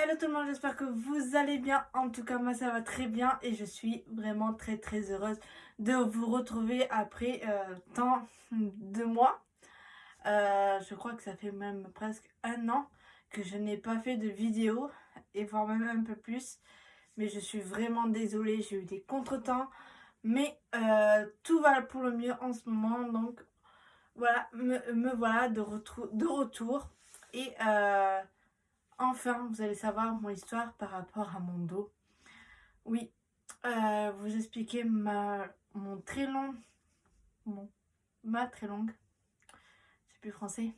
Hello tout le monde, j'espère que vous allez bien. En tout cas, moi ça va très bien et je suis vraiment très heureuse de vous retrouver après tant de mois. Je crois que ça fait même presque un an que je n'ai pas fait de vidéo et voire même un peu plus. Mais je suis vraiment désolée, j'ai eu des contretemps. Mais tout va pour le mieux en ce moment. Donc voilà, me voilà de retour. Et enfin, vous allez savoir mon histoire par rapport à mon dos. Oui, vous expliquer mon très long, mon, ma très longue, c'est plus français,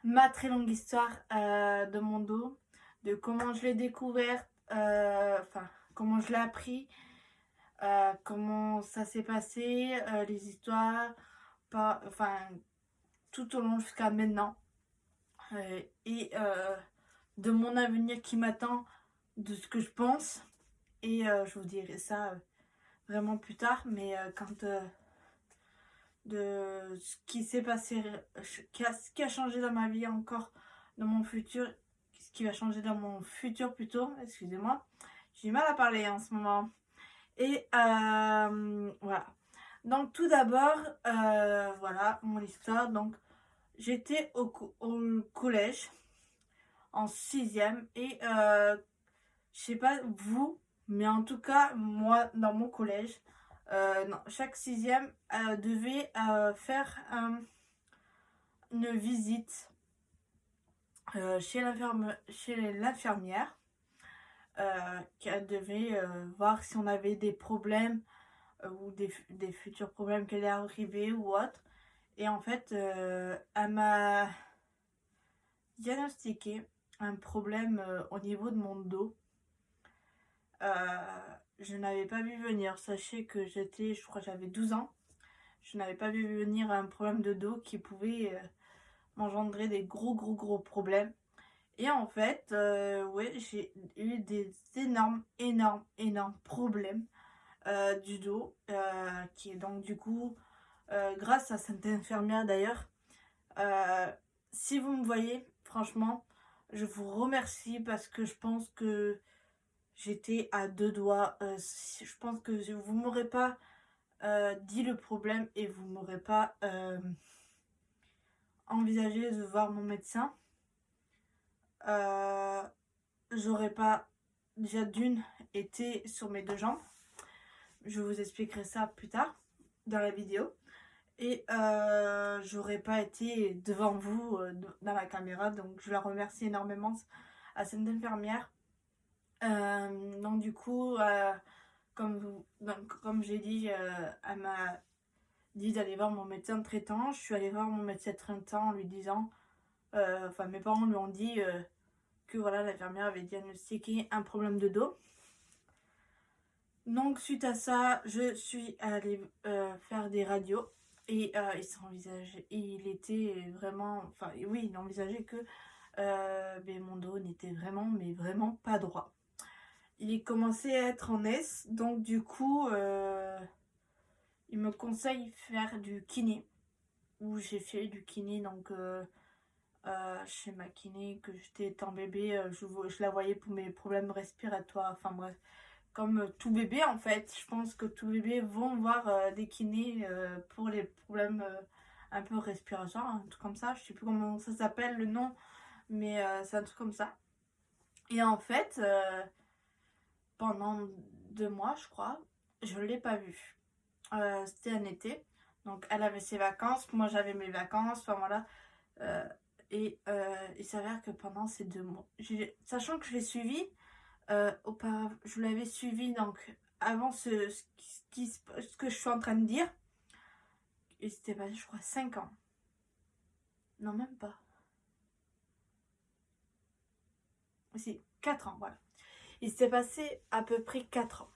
ma très longue histoire de mon dos, de comment je l'ai découverte, enfin, comment je l'ai appris, comment ça s'est passé, les histoires, enfin, tout au long jusqu'à maintenant, et de mon avenir qui m'attend, de ce que je pense. Et je vous dirai ça vraiment plus tard, mais quand de ce qui s'est passé, ce qui a changé dans ma vie encore, dans mon futur, ce qui va changer dans mon futur plutôt, excusez-moi, j'ai du mal à parler en ce moment. Et voilà. Donc tout d'abord, voilà mon histoire. Donc j'étais au collège en sixième et je sais pas vous, mais en tout cas, moi, dans mon collège, non, chaque sixième devait faire une visite chez l'infirmière qui devait voir si on avait des problèmes ou des futurs problèmes qui allaient arriver ou autre. Et en fait, elle m'a diagnostiqué un problème au niveau de mon dos. Euh, je n'avais pas vu venir. Sachez que je crois que j'avais 12 ans. Je n'avais pas vu venir un problème de dos qui pouvait m'engendrer des gros problèmes. Et en fait, ouais, j'ai eu des énormes problèmes du dos. Qui est donc du coup, grâce à cette infirmière d'ailleurs, euh, si vous me voyez, franchement, je vous remercie parce que je pense que j'étais à deux doigts. Je pense que vous m'aurez pas dit le problème et vous m'aurez pas envisagé de voir mon médecin. Euh, J'aurais pas déjà d'une été sur mes deux jambes. Je vous expliquerai ça plus tard dans la vidéo. Et j'aurais pas été devant vous dans la caméra. Donc je la remercie énormément à cette infirmière. Donc du coup, comme j'ai dit, elle m'a dit d'aller voir mon médecin traitant. Je suis allée voir mon médecin traitant en lui disant, enfin mes parents lui ont dit que voilà, l'infirmière avait diagnostiqué un problème de dos. Donc suite à ça, je suis allée faire des radios et il était vraiment, enfin oui, il envisageait que mon dos n'était vraiment pas droit. Il commençait à être en S, donc du coup, il me conseille faire du kiné. Où j'ai fait du kiné, donc chez ma kiné, que j'étais étant bébé, je la voyais pour mes problèmes respiratoires, enfin bref. Comme tout bébé en fait, je pense que tout bébé vont voir des kinés pour les problèmes un peu respiratoires, un truc comme ça. Je sais plus comment ça s'appelle le nom, mais c'est un truc comme ça. Et en fait, pendant 2 mois, je crois, je ne l'ai pas vue. C'était un été. Donc elle avait ses vacances, moi j'avais mes vacances, enfin voilà. Euh, et il s'avère que pendant ces 2 mois, sachant que je l'ai suivi, auparavant, je l'avais suivi donc avant ce que je suis en train de dire. Et c'était passé, je crois, 5 ans. Non, même pas. Si, 4 ans, voilà. Il s'était passé à peu près 4 ans.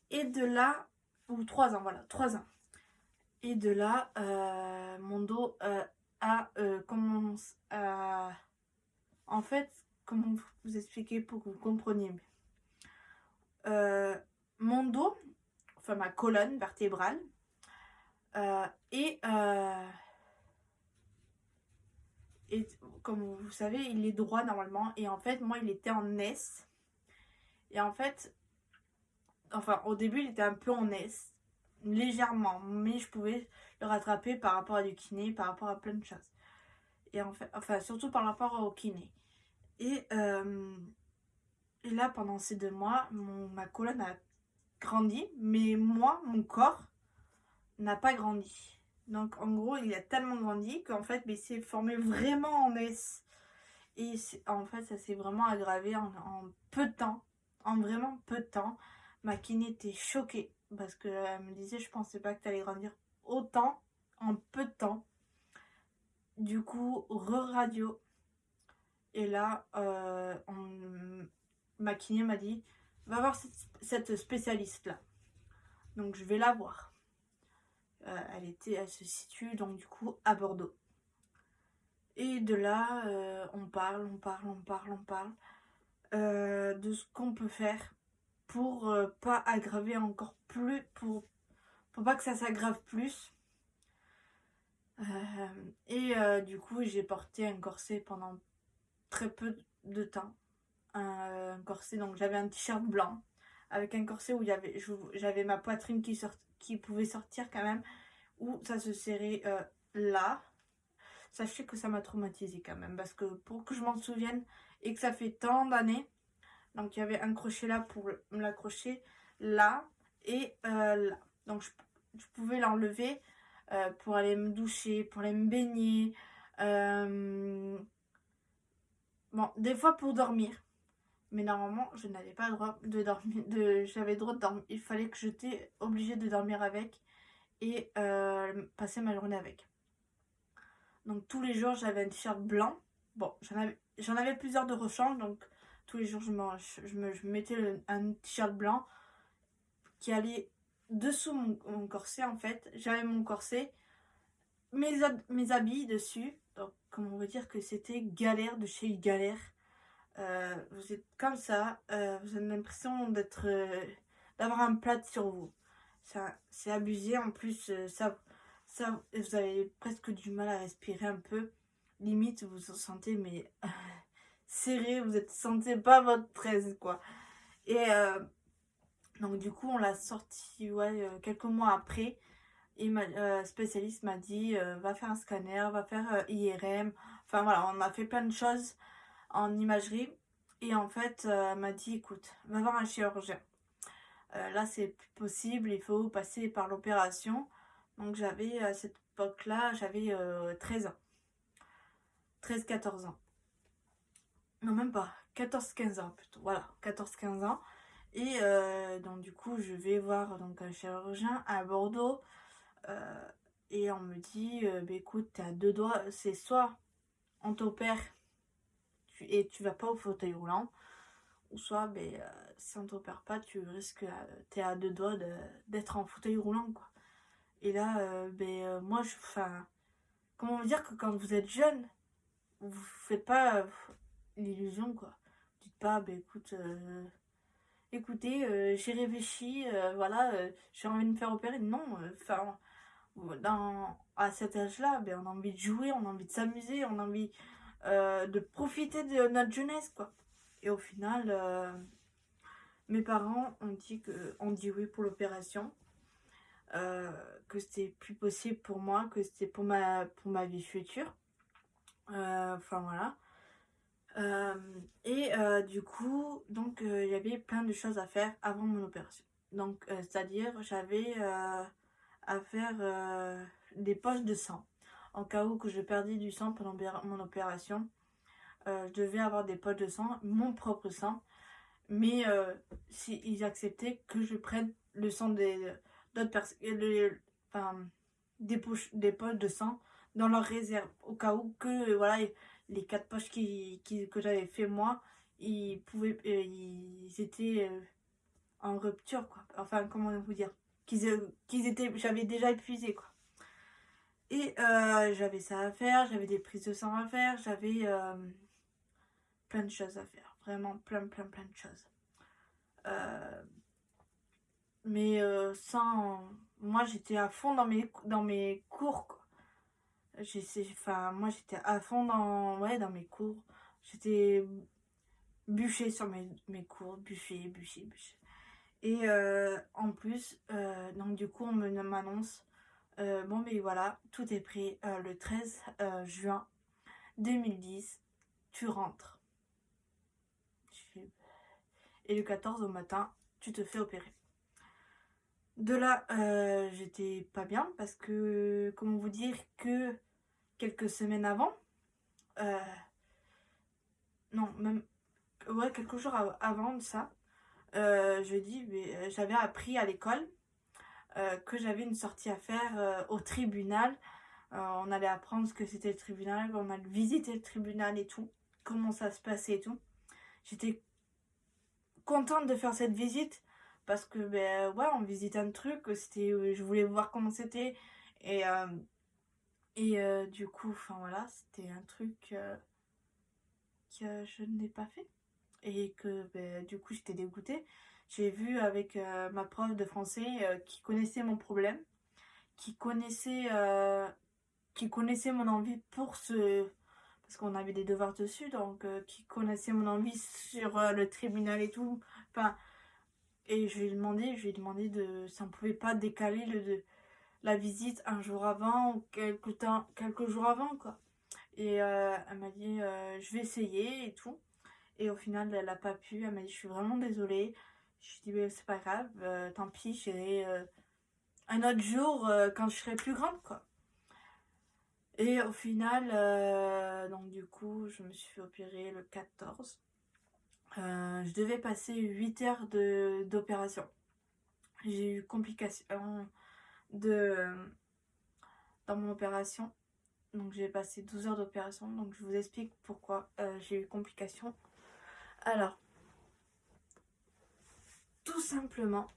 Et de là, ou 3 ans, voilà, 3 ans. Et de là, mon dos a commencé à... En fait, comment vous expliquer pour que vous compreniez. Euh, Mon dos, enfin ma colonne vertébrale, euh, et, euh, Et comme vous savez, il est droit normalement. Et en fait, moi, il était en S. Et en fait, enfin, au début, il était un peu en S. Légèrement. Mais je pouvais le rattraper par rapport à du kiné, par rapport à plein de choses. Et en fait, enfin, surtout par rapport au kiné. Et, euh, et là, pendant ces 2 mois, ma colonne a grandi. Mais moi, mon corps n'a pas grandi. Donc, en gros, il a tellement grandi qu'en fait, il s'est formé vraiment en S. Et en fait, ça s'est vraiment aggravé en peu de temps. En vraiment peu de temps. Ma kiné était choquée parce qu'elle me disait, je pensais pas que tu allais grandir autant en peu de temps. Du coup, re-radio. Et là, ma kiné m'a dit, va voir cette spécialiste-là. Donc, je vais la voir. Elle se situe donc du coup à Bordeaux. Et de là, on parle de ce qu'on peut faire pour pas aggraver encore plus, pour pas que ça s'aggrave plus. Du coup, j'ai porté un corset pendant très peu de temps. Un corset, donc j'avais un t-shirt blanc avec un corset où j'avais ma poitrine qui pouvait sortir quand même, où ça se serrait là. Sachez que ça m'a traumatisée quand même, parce que pour que je m'en souvienne et que ça fait tant d'années, donc il y avait un crochet là pour me l'accrocher, là et là. Donc je pouvais l'enlever pour aller me doucher, pour aller me baigner. Bon, des fois pour dormir. Mais normalement, je n'avais pas le droit de dormir. J'avais le droit de dormir. Il fallait que j'étais obligée de dormir avec et passer ma journée avec. Donc tous les jours, j'avais un t-shirt blanc. Bon, j'en avais plusieurs de rechange, donc tous les jours, je mettais un t-shirt blanc qui allait dessous mon corset en fait. J'avais mon corset, mes habits dessus. Donc, comment on veut dire que c'était galère de chez galère. Vous êtes comme ça, vous avez l'impression d'avoir un plat sur vous. C'est abusé. En plus, vous avez presque du mal à respirer un peu. Limite, vous vous sentez mais serré, vous êtes sentez pas votre aise quoi. Et donc du coup, on l'a sorti ouais, quelques mois après. Et ma spécialiste m'a dit va faire un scanner, va faire IRM. Enfin voilà, on a fait plein de choses en imagerie. Et en fait, elle m'a dit écoute, va voir un chirurgien. Là, c'est plus possible, il faut passer par l'opération. Donc j'avais à cette époque-là, j'avais 13 ans. 13-14 ans. Non, même pas. 14-15 ans plutôt. Voilà, 14-15 ans. Et donc du coup, je vais voir donc, un chirurgien à Bordeaux. Euh, et on me dit, bah, écoute, t'es à 2 doigts. C'est soit on t'opère et tu vas pas au fauteuil roulant, ou soit si on t'opère pas, tu risques, t'es à 2 doigts d'être en fauteuil roulant, quoi. Et là, moi, enfin, comment vous dire que quand vous êtes jeune, vous faites pas l'illusion, quoi. Vous dites pas, écoutez, j'ai réfléchi, voilà, j'ai envie de me faire opérer. Non, enfin, à cet âge-là, on a envie de jouer, on a envie de s'amuser, on a envie de profiter de notre jeunesse, quoi. Et au final, mes parents ont dit oui pour l'opération, que c'était plus possible pour moi, que c'était pour ma vie future. Enfin voilà. Du coup, donc il y avait plein de choses à faire avant mon opération. Donc, c'est-à-dire, j'avais à faire des poches de sang. En cas où que je perdais du sang pendant mon opération, je devais avoir des poches de sang, mon propre sang. Mais ils acceptaient que je prenne le sang d'autres personnes, enfin, des poches de sang dans leur réserve, au cas où que voilà, les 4 poches que j'avais fait moi, ils étaient en rupture, quoi. Enfin, comment vous dire, j'avais déjà épuisé, quoi. Et j'avais ça à faire, j'avais des prises de sang à faire, j'avais plein de choses à faire, vraiment plein de choses. Euh, mais sans. Moi, j'étais à fond dans mes cours, quoi. moi j'étais à fond dans mes cours. J'étais bûcher sur mes cours, bûcher. Et en plus, donc du coup, m'annonce, bon, mais voilà, tout est prêt. Le 13 juin 2010, tu rentres. Et le 14 au matin, tu te fais opérer. De là, j'étais pas bien parce que, comment vous dire, que quelques semaines avant, euh, non, même, ouais, quelques jours avant de ça, j'avais appris à l'école que j'avais une sortie à faire au tribunal. On allait apprendre ce que c'était le tribunal, on allait visiter le tribunal et tout, comment ça se passait et tout. J'étais contente de faire cette visite parce que ben ouais, on visite un truc, je voulais voir comment c'était et du coup, enfin voilà, c'était un truc que je n'ai pas fait et que ben, du coup j'étais dégoûtée. J'ai vu avec ma prof de français qui connaissait mon problème, qui connaissait mon envie pour ce... Parce qu'on avait des devoirs dessus, donc qui connaissait mon envie sur le tribunal et tout. Enfin, et je lui ai demandé si on pouvait pas décaler la visite un jour avant ou quelques jours avant, quoi. Et elle m'a dit, je vais essayer et tout. Et au final, elle a pas pu. Elle m'a dit, je suis vraiment désolée. Je lui ai dit, c'est pas grave, tant pis, j'irai un autre jour quand je serai plus grande, quoi. Et au final, donc du coup, je me suis fait opérer le 14. Je devais passer 8 heures d'opération. J'ai eu complication dans mon opération. Donc j'ai passé 12 heures d'opération. Donc je vous explique pourquoi j'ai eu complication. Alors, tout simplement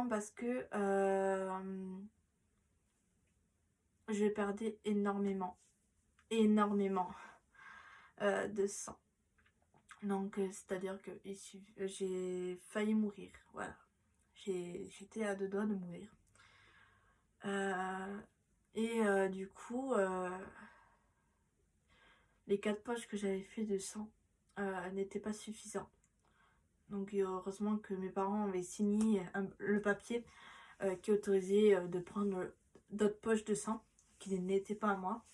parce que je perdais énormément de sang. Donc c'est-à-dire que j'ai failli mourir. Voilà. J'étais à deux doigts de mourir. Du coup, les 4 poches que j'avais fait de sang n'étaient pas suffisants. Donc heureusement que mes parents avaient signé le papier qui autorisait de prendre d'autres poches de sang qui n'étaient pas à moi.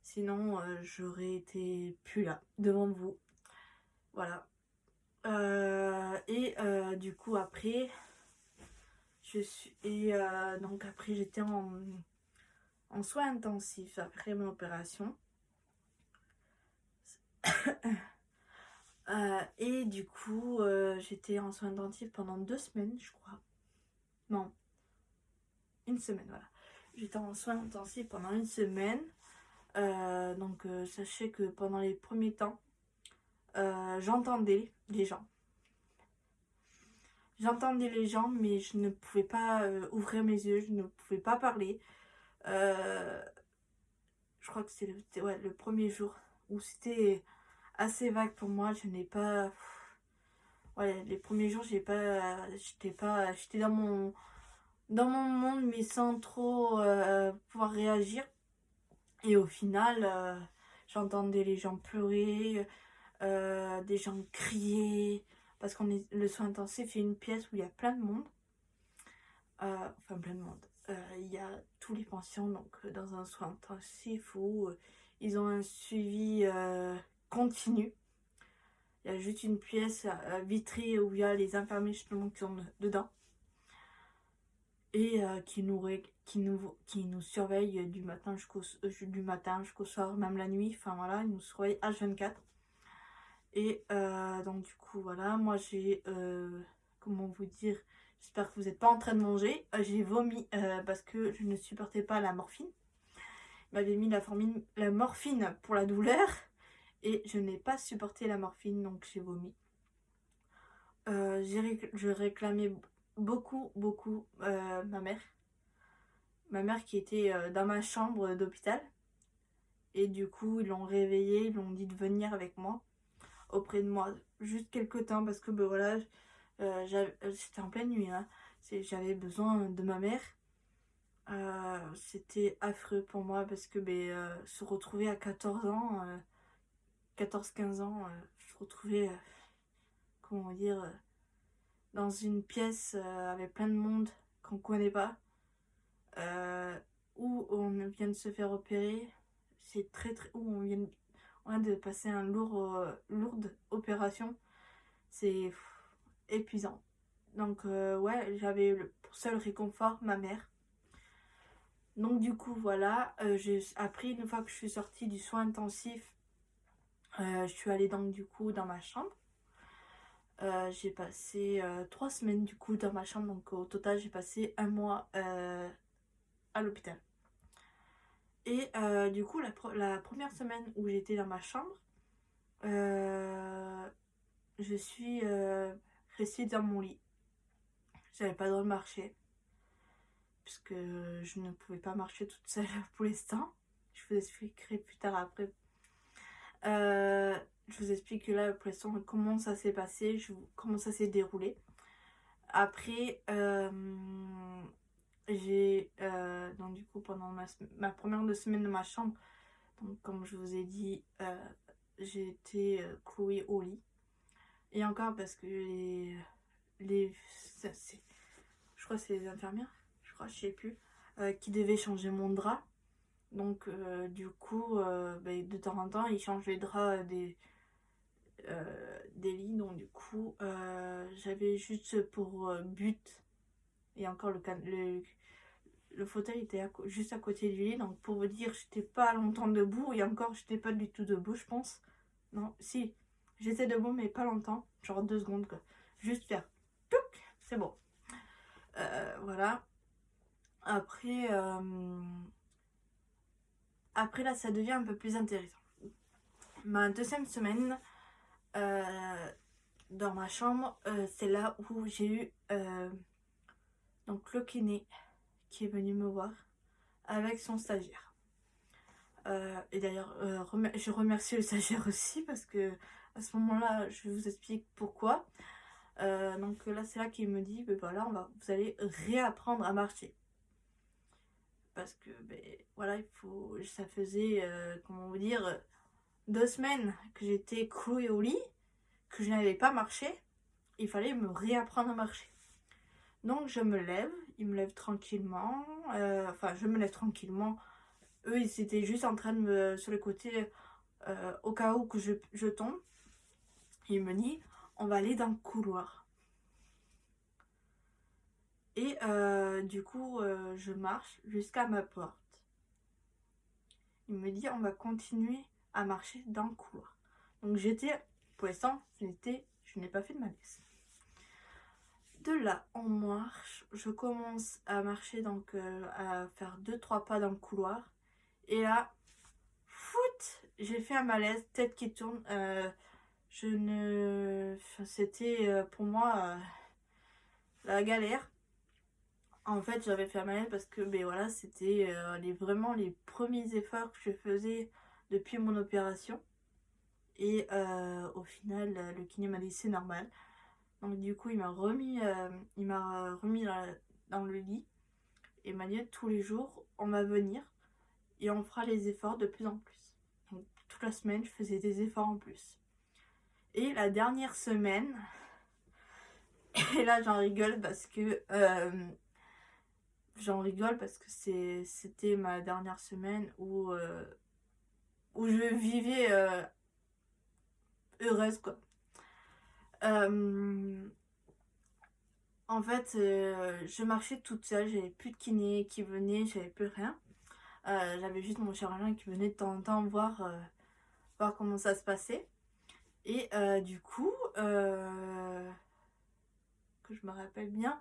Sinon, j'aurais été plus là, devant vous. Voilà. Du coup, après, donc après, j'étais en soins intensifs après mon opération. Et du coup, j'étais en soins intensifs pendant 2 semaines, je crois. Non, 1 semaine, voilà. J'étais en soins intensifs pendant 1 semaine. Donc, sachez que pendant les premiers temps, j'entendais les gens. J'entendais les gens, mais je ne pouvais pas ouvrir mes yeux, je ne pouvais pas parler. Je crois que c'était le premier jour où c'était assez vague pour moi. Je n'ai pas... Ouais, les premiers jours, j'étais dans mon monde, mais sans trop pouvoir réagir. Et au final, j'entendais les gens pleurer, des gens crier, parce le soin intensif est une pièce où il y a plein de monde. Enfin, plein de monde. Il y a tous les pensions, donc dans un soin intensif où ils ont un suivi continu. Il y a juste une pièce vitrée où il y a les infirmiers justement qui sont dedans et qui nous surveillent du matin jusqu'au soir, même la nuit. Enfin voilà, ils nous surveillent H24. Et donc du coup voilà, moi j'ai comment vous dire, j'espère que vous n'êtes pas en train de manger. J'ai vomi parce que je ne supportais pas la morphine. Il m'avait mis la morphine pour la douleur et je n'ai pas supporté la morphine, donc j'ai vomi. Je réclamais beaucoup ma mère qui était dans ma chambre d'hôpital. Et du coup ils l'ont réveillée, ils l'ont dit de venir avec moi, auprès de moi, juste quelques temps, parce que ben voilà, c'était en pleine nuit, hein. J'avais besoin de ma mère. C'était affreux pour moi parce que se retrouver à 14 ans, 14-15 ans, se retrouver, comment dire, dans une pièce avec plein de monde qu'on connaît pas, euh, où on vient de se faire opérer, c'est où on vient de passer lourde opération, c'est épuisant. Donc ouais, j'avais pour seul réconfort ma mère. Donc du coup voilà, après une fois que je suis sortie du soin intensif, je suis allée donc du coup dans ma chambre. J'ai passé 3 semaines du coup dans ma chambre, donc au total j'ai passé un mois à l'hôpital. Et du coup la première semaine où j'étais dans ma chambre, je suis restée dans mon lit. J'avais pas le droit de marcher, puisque je ne pouvais pas marcher toute seule pour l'instant. Je vous expliquerai plus tard après. Je vous explique là pour l'instant comment ça s'est passé, comment ça s'est déroulé. Après, j'ai donc du coup pendant ma première 2 semaines de ma chambre, donc comme je vous ai dit, j'ai été clouée au lit. Et encore parce que je crois que c'est les infirmières, je sais plus, qui devaient changer mon drap. Donc du coup, de temps en temps, ils changent les draps des lits. Donc du coup, j'avais juste pour but, et encore le fauteuil était juste à côté du lit. Donc pour vous dire, j'étais pas longtemps debout, et encore, j'étais pas du tout debout, je pense. Non, si, j'étais debout, mais pas longtemps, genre 2 secondes quoi. Juste faire touc, c'est bon. Voilà. Après là, ça devient un peu plus intéressant. Ma 2e semaine dans ma chambre, c'est là où j'ai eu donc le kiné qui est venu me voir avec son stagiaire. Et d'ailleurs, je remercie le stagiaire aussi parce que à ce moment-là, je vous explique pourquoi. Donc là, c'est là qu'il me dit, voilà, vous allez réapprendre à marcher. Parce que, voilà, ça faisait, comment vous dire, 2 semaines que j'étais clouée au lit, que je n'avais pas marché. Il fallait me réapprendre à marcher. Donc je me lève, ils me lèvent tranquillement, je me lève tranquillement. Eux, ils étaient juste en train de me, sur le côté, au cas où que je tombe. Il me dit, on va aller dans le couloir. Et du coup, je marche jusqu'à ma porte. Il me dit, on va continuer à marcher dans le couloir. Donc pour l'instant, je n'ai pas fait de malaise. De là, on marche, je commence à marcher, donc à faire 2-3 pas dans le couloir. Et là, j'ai fait un malaise, tête qui tourne. C'était pour moi la galère. En fait, j'avais fait un malaise parce que voilà, c'était vraiment les premiers efforts que je faisais depuis mon opération. Et au final, le kiné m'a dit c'est normal. Donc du coup, il m'a remis dans le lit et m'a dit tous les jours, on va venir et on fera les efforts de plus en plus. Donc toute la semaine, je faisais des efforts en plus. Et la dernière semaine, et là j'en rigole parce que c'était ma dernière semaine où je vivais heureuse quoi. En fait, je marchais toute seule, j'avais plus de kiné qui venait, j'avais plus rien. J'avais juste mon chirurgien qui venait de temps en temps voir comment ça se passait. Et du coup, que je me rappelle bien,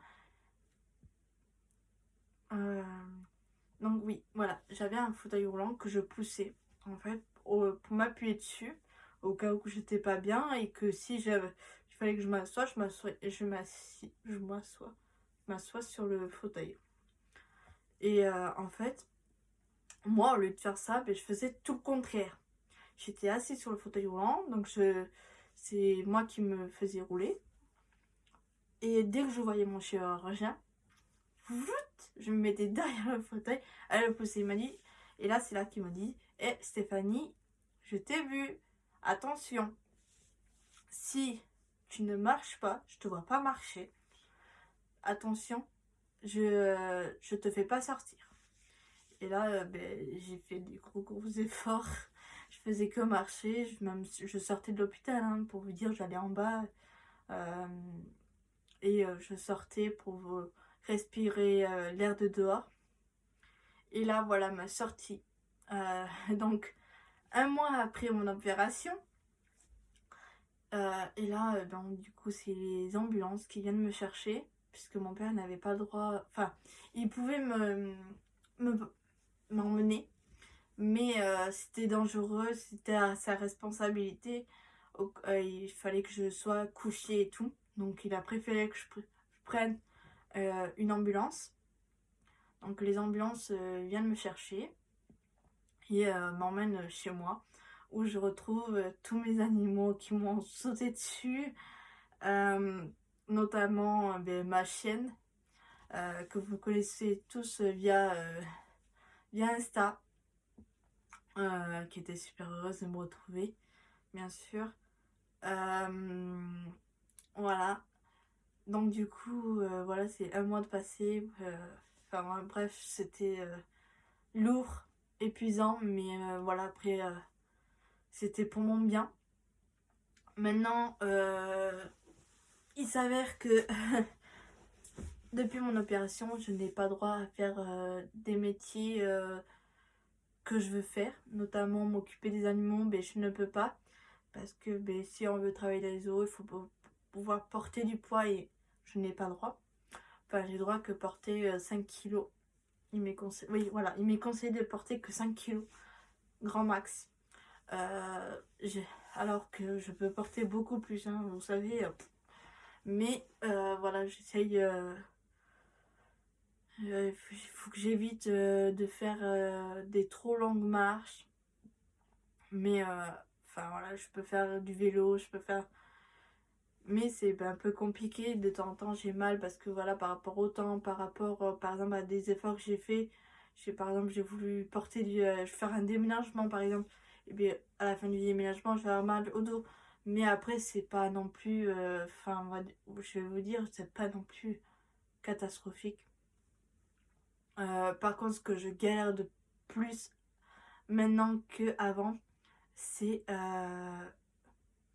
donc oui, voilà, j'avais un fauteuil roulant que je poussais, en fait, pour m'appuyer dessus, au cas où j'étais pas bien, et que si il fallait que je m'assoie, je m'assois sur le fauteuil. Et en fait, moi, au lieu de faire ça, je faisais tout le contraire. J'étais assise sur le fauteuil roulant, donc c'est moi qui me faisais rouler. Et dès que je voyais mon chirurgien, je me mettais derrière le fauteuil. Elle le poussait, il m'a dit, et là c'est là qu'il m'a dit, hé Stéphanie, je t'ai vu, attention, si tu ne marches pas, je te vois pas marcher, attention, je te fais pas sortir. Et là, j'ai fait des gros efforts. Je faisais que marcher. Je sortais de l'hôpital, hein, pour vous dire, j'allais en bas. Je sortais pour respirer l'air de dehors. Et là, voilà ma sortie. Donc, un mois après mon opération. Et là, du coup, c'est les ambulances qui viennent me chercher. Puisque mon père n'avait pas le droit... Enfin, il pouvait m'emmener. Mais c'était dangereux, c'était à sa responsabilité. Il fallait que je sois couchée et tout. Donc il a préféré que je prenne une ambulance. Donc les ambulances viennent me chercher et m'emmènent chez moi, où je retrouve tous mes animaux qui m'ont sauté dessus. Notamment ma chienne, que vous connaissez tous via Insta. Qui était super heureuse de me retrouver, bien sûr. Voilà. Donc du coup, voilà, c'est un mois de passé. Enfin bref, c'était lourd, épuisant, mais voilà, après, c'était pour mon bien. Maintenant, il s'avère que depuis mon opération, je n'ai pas droit à faire des métiers que je veux faire, notamment m'occuper des animaux, mais je ne peux pas. Parce que si on veut travailler dans les zoos, il faut pouvoir porter du poids et je n'ai pas le droit. Enfin, j'ai le droit que porter 5 kilos. Il m'est conseillé, oui, voilà, il m'est conseillé de porter que 5 kilos, grand max. Alors que je peux porter beaucoup plus, hein, vous savez. Mais voilà, j'essaye. Il faut que j'évite de faire des trop longues marches. Mais enfin voilà, je peux faire du vélo, je peux faire... Mais c'est un peu compliqué, de temps en temps j'ai mal parce que voilà, par rapport au temps, par rapport par exemple à des efforts que j'ai fait. Par exemple, j'ai voulu porter faire un déménagement par exemple. Et bien à la fin du déménagement, je vais avoir mal au dos. Mais après, c'est pas non plus... Enfin, je vais vous dire, c'est pas non plus catastrophique. Par contre, ce que je galère de plus maintenant qu'avant, c'est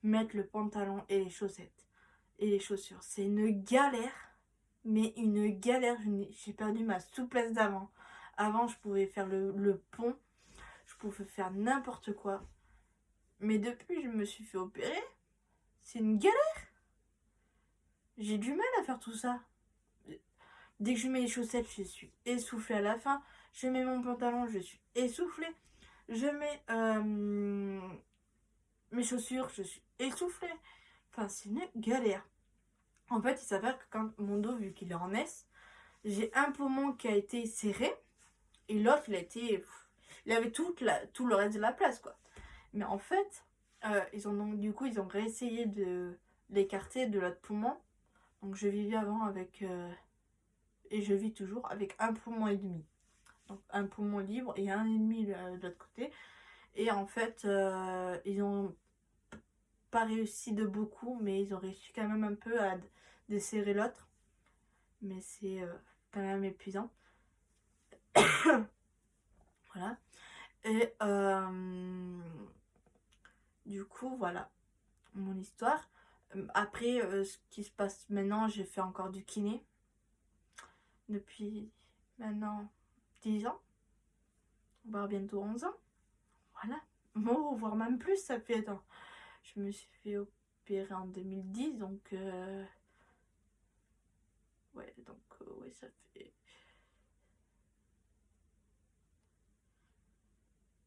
mettre le pantalon et les chaussettes et les chaussures. C'est une galère, mais une galère. J'ai perdu ma souplesse d'avant. Avant, je pouvais faire le pont, je pouvais faire n'importe quoi. Mais depuis que je me suis fait opérer, c'est une galère. J'ai du mal à faire tout ça. Dès que je mets les chaussettes, je suis essoufflée à la fin. Je mets mon pantalon, je suis essoufflée. Je mets mes chaussures, je suis essoufflée. Enfin, c'est une galère. En fait, il s'avère que quand mon dos, vu qu'il est en S, j'ai un poumon qui a été serré et l'autre, il avait tout le reste de la place, quoi. Mais en fait, ils ont réessayé de l'écarter de l'autre poumon. Donc, je vivais avant avec, et je vis toujours avec un poumon et demi. Donc, un poumon libre et un et demi de l'autre côté. Et en fait, ils ont pas réussi de beaucoup, mais ils ont réussi quand même un peu à desserrer l'autre. Mais c'est quand même épuisant. Voilà. Et du coup, voilà mon histoire. Après, ce qui se passe maintenant, j'ai fait encore du kiné. Depuis maintenant 10 ans. Voire bientôt 11 ans. Voilà. Oh, voire même plus, ça fait... Attends. Je me suis fait opérer en 2010, donc... Ouais, donc, ouais, ça fait...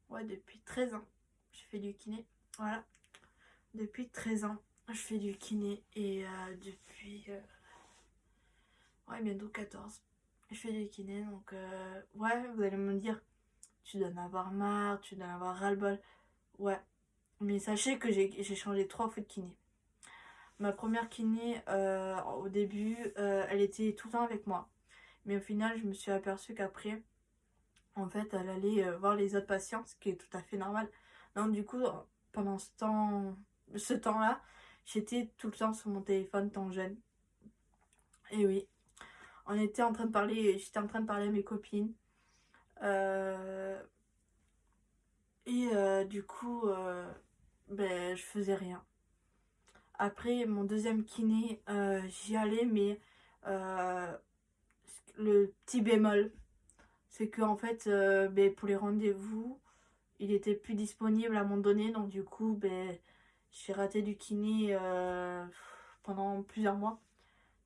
Ouais, depuis 13 ans, je fais du kiné. Voilà. Depuis 13 ans, je fais du kiné. Et depuis... ouais, bientôt 14. Je fais du kiné, donc... ouais, vous allez me dire, tu dois en avoir marre, tu dois en avoir ras-le-bol. Ouais. Mais sachez que j'ai changé 3 fois de kiné. Ma première kiné, au début, elle était tout le temps avec moi. Mais au final, je me suis aperçue qu'après, en fait, elle allait voir les autres patients, ce qui est tout à fait normal. Donc du coup, pendant ce temps-là, j'étais tout le temps sur mon téléphone tant jeune. Et oui, j'étais en train de parler à mes copines. Euh, du coup, ben, je faisais rien. Après, mon deuxième kiné, j'y allais, mais euh, le petit bémol, c'est que en fait, ben, pour les rendez-vous, il était plus disponible à un moment donné, donc du coup, ben, j'ai raté du kiné pendant plusieurs mois.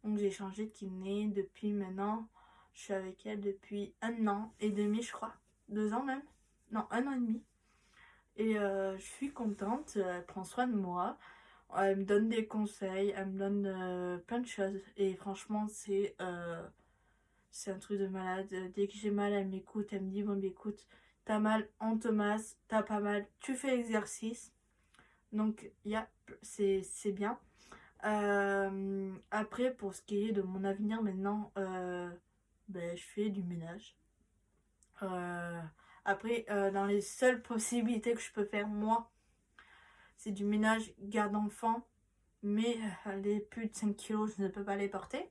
Donc j'ai changé de kiné depuis maintenant. Je suis avec elle depuis 1 an et demi, je crois. 2 ans même. Non, 1 an et demi. Et je suis contente. Elle prend soin de moi. Elle me donne des conseils. Elle me donne plein de choses. Et franchement, c'est un truc de malade. Dès que j'ai mal, elle m'écoute. Elle me dit, bon, bah, écoute, t'as mal, on te masse. T'as pas mal, tu fais l'exercice. Donc, c'est bien. Après, pour ce qui est de mon avenir maintenant, ben, je fais du ménage. Euh, Après, dans les seules possibilités que je peux faire, moi, c'est du ménage garde-enfant. Mais les plus de 5 kilos, je ne peux pas les porter.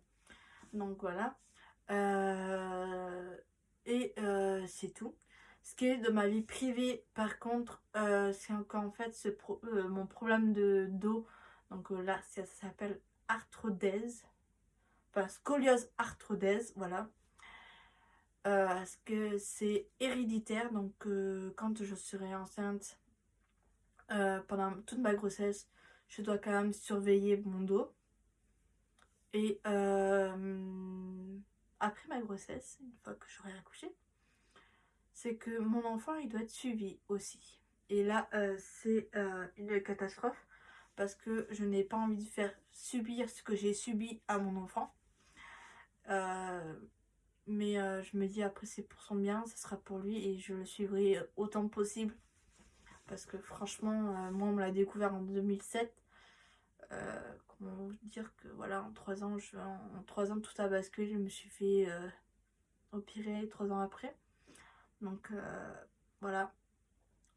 Donc voilà. Euh, c'est tout. Ce qui est de ma vie privée, par contre, c'est qu'en fait, mon problème de dos, donc là, ça s'appelle arthrodèse, enfin scoliose arthrodèse, voilà. Parce que c'est héréditaire, donc quand je serai enceinte, pendant toute ma grossesse, je dois quand même surveiller mon dos. Et après ma grossesse, une fois que j'aurai accouché, c'est que mon enfant, il doit être suivi aussi. Et là, c'est une catastrophe parce que je n'ai pas envie de faire subir ce que j'ai subi à mon enfant. Euh, mais je me dis après, c'est pour son bien, ce sera pour lui et je le suivrai autant que possible. Parce que franchement, moi, on me l'a découvert en 2007. Comment vous dire que voilà, en 3 ans, tout a basculé. Je me suis fait opérer 3 ans après. Donc voilà.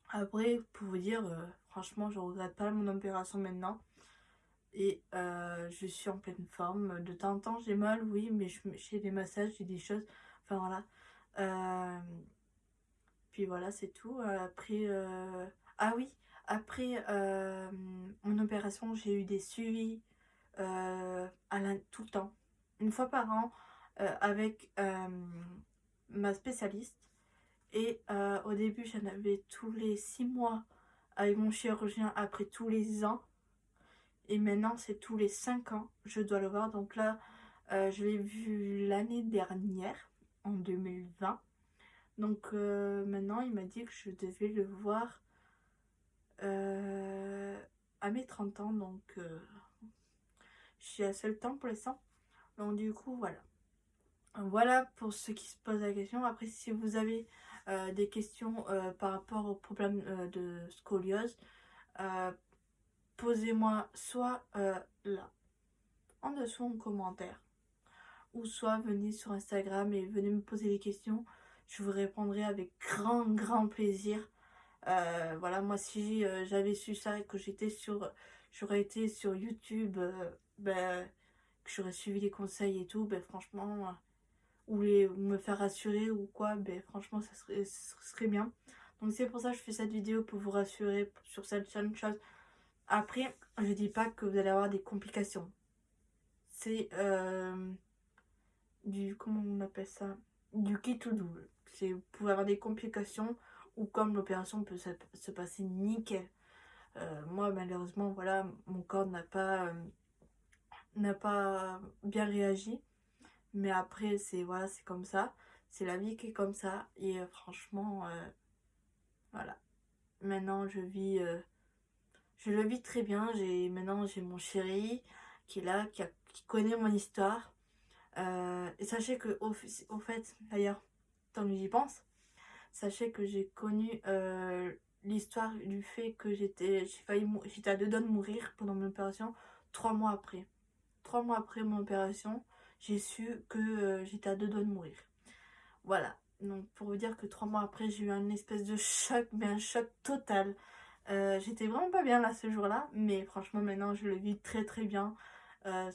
Après, pour vous dire, franchement, je regrette pas mon opération maintenant. Et je suis en pleine forme. De temps en temps, j'ai mal, oui, mais j'ai des massages, j'ai des choses. Enfin voilà. Euh, Puis voilà, c'est tout. Après, ah oui, après mon opération, j'ai eu des suivis tout le temps, une fois par an, avec ma spécialiste. Et au début, j'en avais tous les 6 mois avec mon chirurgien, après tous les ans. Et maintenant, c'est tous les 5 ans, je dois le voir. Donc là, je l'ai vu l'année dernière, en 2020. Donc maintenant, il m'a dit que je devais le voir à mes 30 ans. Donc j'ai assez le temps pour l'instant. Donc du coup, voilà. Voilà pour ceux qui se posent la question. Après, si vous avez des questions par rapport au problème de scoliose, euh, posez-moi soit là, en dessous en commentaire, ou soit venez sur Instagram et venez me poser des questions. Je vous répondrai avec grand, grand plaisir. Voilà, moi, si j'avais su ça et que j'aurais été sur YouTube, ben, que j'aurais suivi les conseils et tout, ben franchement, ou me faire rassurer ou quoi, ben franchement, ça serait bien. Donc c'est pour ça que je fais cette vidéo, pour vous rassurer sur cette chose. Après, je dis pas que vous allez avoir des complications. C'est comment on appelle ça? Du qui tout double. Vous pouvez avoir des complications ou comme l'opération peut se passer nickel. Moi, malheureusement, voilà, mon corps n'a pas bien réagi. Mais après, voilà, c'est comme ça. C'est la vie qui est comme ça. Et franchement, voilà. Maintenant, je le vis très bien. Maintenant, j'ai mon chéri qui est là, qui connaît mon histoire. Et sachez que, au fait, d'ailleurs, tant que j'y pense, sachez que j'ai connu l'histoire du fait que j'étais à 2 doigts de mourir pendant mon opération 3 mois après. 3 mois après mon opération, j'ai su que j'étais à 2 doigts de mourir. Voilà, donc pour vous dire que 3 mois après, j'ai eu un espèce de choc, mais un choc total. J'étais vraiment pas bien là ce jour-là, mais franchement maintenant je le vis très très bien.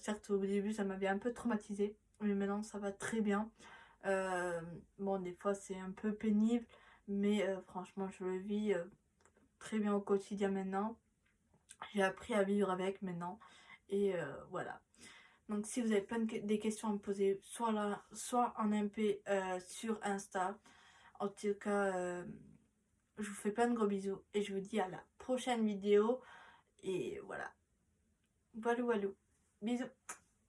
Certes au début ça m'avait un peu traumatisée, mais maintenant ça va très bien. Euh, bon, des fois c'est un peu pénible, mais franchement je le vis très bien au quotidien maintenant. J'ai appris à vivre avec maintenant, et voilà. Donc si vous avez des questions à me poser, soit là, soit en MP sur Insta. En tout cas, je vous fais plein de gros bisous et je vous dis à la prochaine vidéo. Et voilà. Walou walou. Bisous.